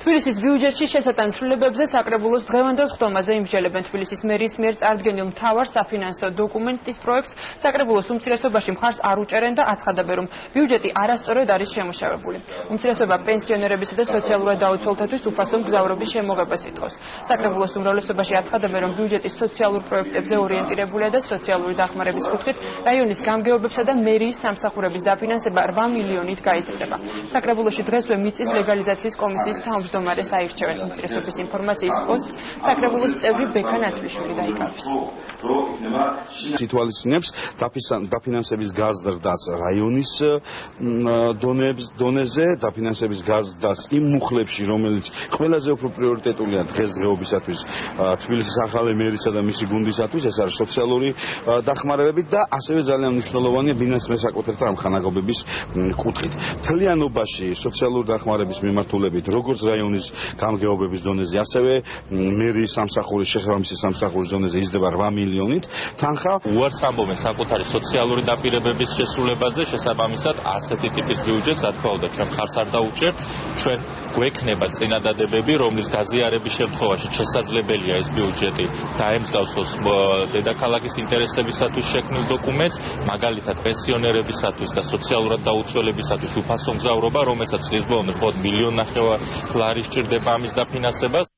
თბილისის ბიუჯეტში შესატან ცვლილებებზე საკრებულოს დღევანდელ სხდომაზე იმსჯელებენ. თბილისის მერის მიერ წარდგენილ მთავარ საფინანსო დოკუმენტის პროექტს საკრებულოს უმცირესობაში მხარს არ უჭერენ და აცხადებენ, რომ ბიუჯეტი არასწორად არის შემუშავებული. უმცირესობა პენსიონერებისა და სოციალურად დაუცველთათვის უფასო მგზავრობის შემოღებას ითხოვს. საკრებულოს უმრავლესობაში აცხადებენ, რომ ბიუჯეტი სოციალურ პროექტებზე ორიენტირებულია და სოციალური დახმარების კუთხით რაიონის გამგეობებსა და მერიის სამსახურების დაფინანსება 8 მილიონით გაიზრდება. საკრებულოში დღესვე მიწის ლეგალიზაციის კომისიის თავმჯდომარეს აირჩევენ. უმცირესობის ინფორმაციის პოსტს საკრებულოს წევრი ბექა ნათლიშვილი დაიკავეს. ითვალისწინებს დაფინანსების გაზრდას რაიონის დონეზე, დაფინანსების გაზრდას იმ მუხლებში, რომელიც ყველაზე უფრო პრიორიტეტულია დღესდღეობისათვის თბილისის ახალი მერისა და მისი გუნდისათვის, ეს არის სოციალური დახმარებები და ასევე ძალიან მნიშვნელოვანია ბინას მესაკუთრეთა ამხანაგობების კუთხით. მთლიანობაში სოციალური დახმარების მიმართულებით, როგორც რაიონის გამგეობების დონეზე, ასევე მერიის სამსახურის შესაბამისი სამსახურის დონეზე იზრდება 8 მილიონით. თანხა უარს ამბობენ საკუთარი სოციალური დაპირებების შესრულებაზე, შესაბამისად ასეთი ტიპის ბიუჯეტს, რა თქმა უნდა, ჩვენ მხარს არ დაუჭერთ. ჩვენ გვექნება წინადადებები, რომლის გაზიარების შემთხვევაში შესაძლებელია ეს ბიუჯეტი დაემსგავსოს დედაქალაქის ინტერესებისათვის შექმნილ დოკუმენტს, მაგალითად პენსიონერებისათვის და სოციალურად დაუცველებისათვის უფასო მგზავრობა, რომელსაც წლის ბოლომდე მხოლოდ 1,5 მილიონი ლარი სჭირდება ამის დაფინანსებას.